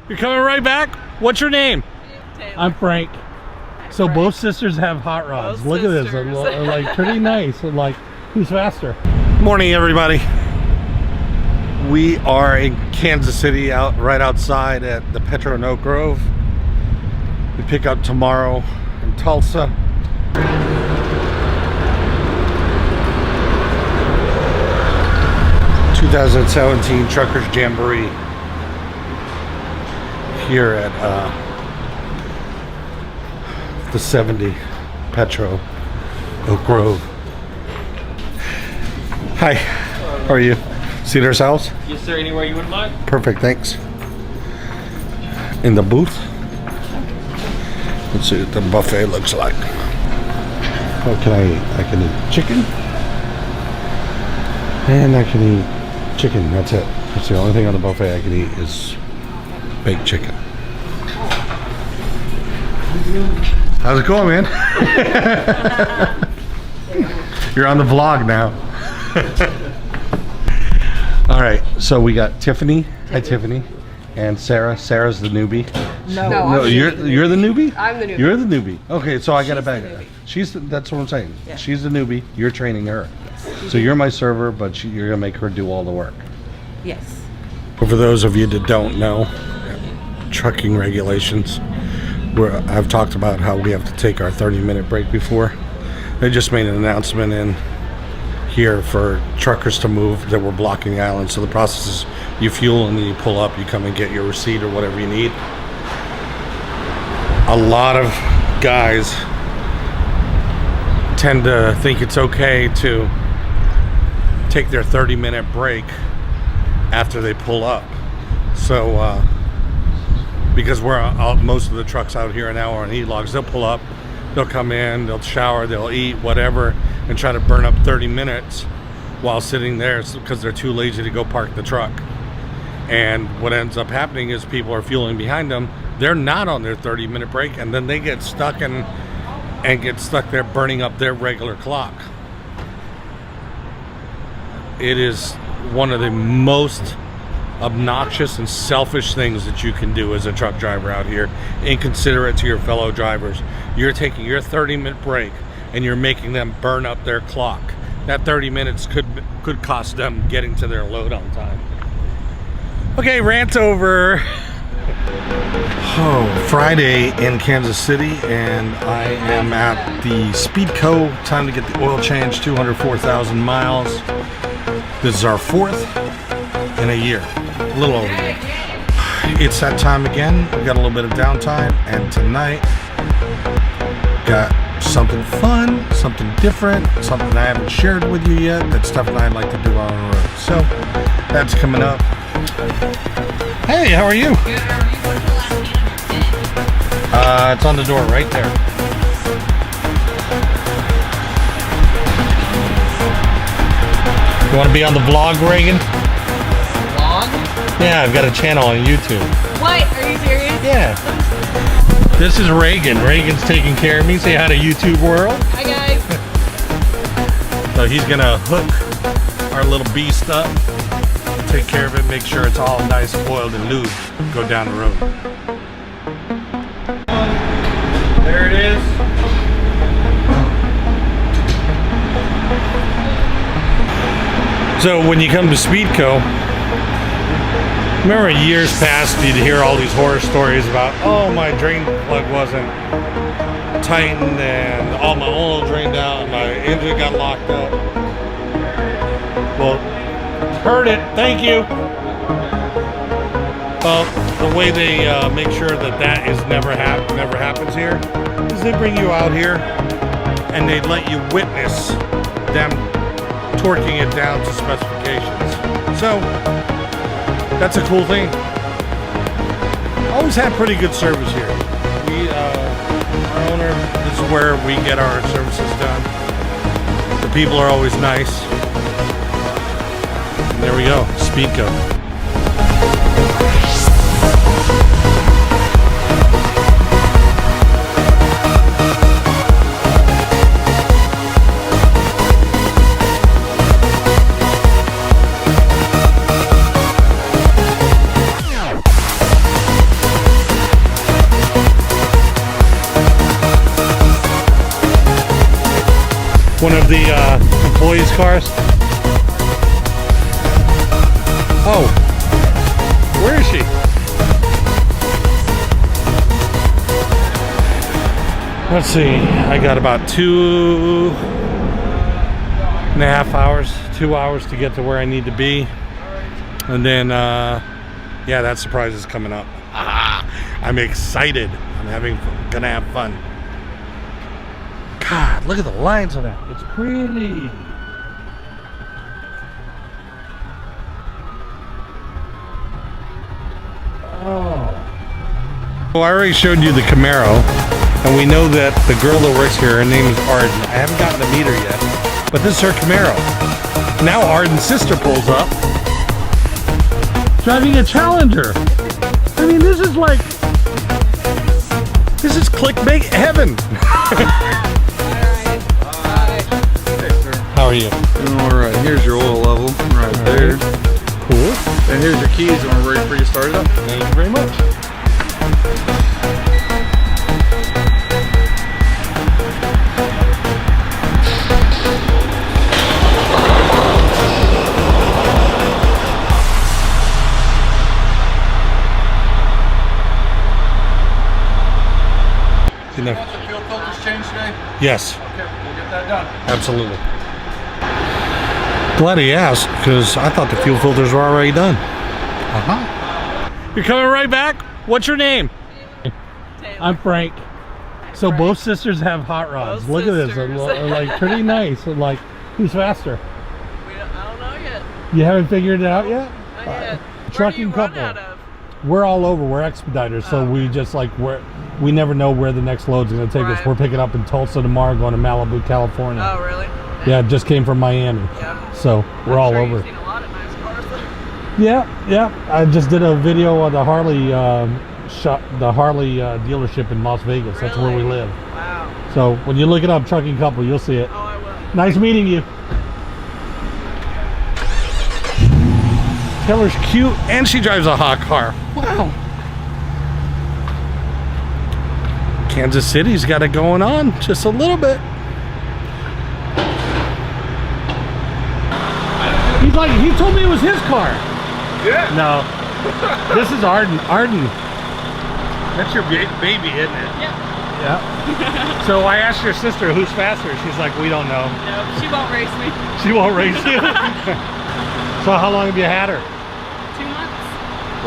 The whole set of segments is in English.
You're coming right back? What's your name? Taylor. I'm Frank. So both sisters have hot rods. Both Look at this. sisters. They're like pretty nice. And like, who's faster? Morning, everybody. We are in Kansas City, right outside at the Petro and Oak Grove. We pick up tomorrow in Tulsa. ...2017 Truckers Jamboree here at the 70 Petro Oak Grove. Hi, how are you? Seat ourselves? Yes, sir. Anywhere you would like. Perfect, thanks. In the booth. Let's see what the buffet looks like. What can I eat? I can eat chicken. And I can eat chicken, that's it. That's the only thing on the buffet I can eat is baked chicken. How's it going, man? You're on the vlog now. All right, so we got Tiffany. Hi, Tiffany. And Sarah. Sarah's the newbie. No, you're the newbie? I'm the newbie. You're the newbie. Okay, so I got it back. the newbie. That's what I'm saying. Yeah. She's the newbie. You're training her. So you're my server, but you're gonna make her do all the work. Yes. But for those of you that don't know, trucking regulations, I've talked about how we have to take our 30-minute break before. They just made an announcement in here for truckers to move that we're blocking the island. So the process is you fuel and then you pull up, you come and get your receipt or whatever you need. A lot of guys tend to think it's okay to take their 30-minute break after they pull up. So because we're out, most of the trucks out here now are on e-logs, they'll pull up, they'll come in, they'll shower, they'll eat, whatever, and try to burn up 30 minutes while sitting there because they're too lazy to go park the truck. And what ends up happening is people are fueling behind them. They're not on their 30-minute break, and then they get stuck and get stuck there burning up their regular clock. It is one of the most obnoxious and selfish things that you can do as a truck driver out here, inconsiderate to your fellow drivers. You're taking your 30-minute break and you're making them burn up their clock. That 30 minutes could cost them getting to their load on time. Okay, rant's over. Oh, Friday in Kansas City, and I am at the Speedco. Time to get the oil change, 204,000 miles. This is our fourth in a year, a little over a year. It's that time again. We got a little bit of downtime, and tonight got something fun, something different, something I haven't shared with you yet. That's stuff that I'd like to do on the road. So that's coming up. Hey, how are you? Good. How are you? What's the last meeting? It's on the door right there. You want to be on the vlog, Reagan? Vlog? Yeah, I've got a channel on YouTube. What? Are you serious? Yeah. This is Reagan. Reagan's taking care of me. Say hi to YouTube world. Hi guys. So he's gonna hook our little beast up, take care of it, make sure it's all nice, oiled, and lubed. Go down the road. There it is. So when you come to Speedco, remember years past you'd hear all these horror stories about, oh, my drain plug wasn't tightened and all my oil drained out and my engine got locked up. Well, heard it, thank you. Well, the way they make sure that is never happens here is they bring you out here and they let you witness them torquing it down to specifications. So that's a cool thing. Always had pretty good service here. Our owner, this is where we get our services done. The people are always nice. And there we go, Speedco. of the employees' cars. Oh, where is she? Let's see. I got about 2.5 hours, 2 hours to get to where I need to be, and then yeah, that surprise is coming up. I'm excited. I'm gonna have fun. God, look at the lines on that. It's pretty. Oh. Well, I already showed you the Camaro, and we know that the girl that works here, her name is Arden. I haven't gotten to meet her yet, but this is her Camaro. Now Arden's sister pulls up, driving a Challenger. I mean, this is clickbait heaven. How are you? Doing all right. Here's your oil level right there. Cool. And here's your keys when we're ready for you to start it up. Thank you very much. You want the fuel filters changed today? Yes, Okay, we'll get that done. absolutely. Glad he asked, because I thought the fuel filters were already done. You're coming right back? What's your name? Taylor. I'm Frank. So Frank. both sisters have hot rods. Both Look at this. sisters. Like pretty nice. Like, who's faster? I don't know yet. You haven't figured it out yet? Not yet. Trucking Where do couple. you run out of? We're all over. We're expediters, so we just we never know where the next load's gonna take us. Right. We're picking up in Tulsa tomorrow, going to Malibu, California. Oh, really? Yeah, just came from Miami. Yeah. So we're I'm all sure over. You've seen a lot of nice cars. Yeah. I just did a video of the Harley dealership in Las Vegas. That's where we Really? live. Wow. So when you look it up, Trucking Couple, you'll see it. Oh, I will. Nice meeting you. Taylor's cute, and she drives a hot car. Wow. Kansas City's got it going on just a little bit. He told me it was his car. Yeah. No, this is Arden. That's your baby, isn't it? Yeah. Yeah. So I asked your sister who's faster. She's like, we don't know. No, she won't race me. She won't race you. So how long have you had her? 2 months.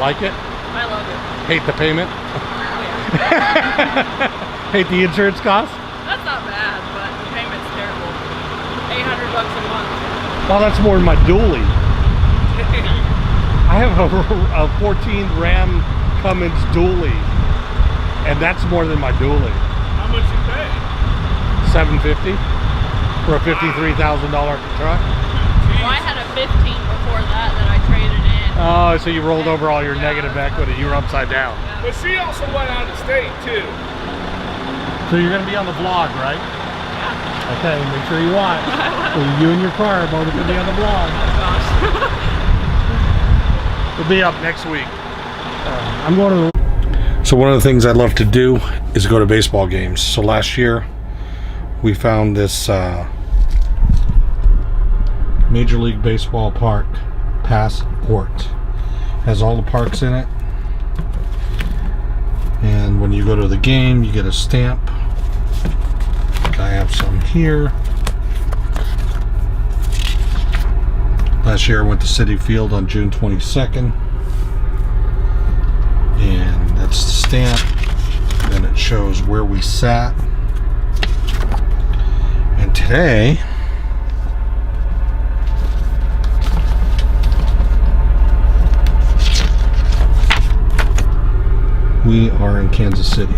Like it? I love it. Hate the payment? Oh, yeah. Hate the insurance cost? That's not bad, but the payment's terrible. $800 a month. Well, that's more than my dually. I have a 14 Ram Cummins dually, and that's more than my dually. How much you pay? $750 for a $53,000 truck. Well, I had a 15 before that I traded in. Oh, so you rolled over all your negative equity. You were upside down. But she also went out of state too. So you're going to be on the vlog, right? Yeah. Okay, make sure you watch. So you and your car are both going to be on the vlog. Oh, gosh. We'll be up next week. I'm going to. So one of the things I love to do is go to baseball games. So last year we found this Major League Baseball park, Passport. Has all the parks in it. And when you go to the game, you get a stamp. I have some here. Last year I went to Citi Field on June 22nd. And that's the stamp. Then it shows where we sat. And today we are in Kansas City.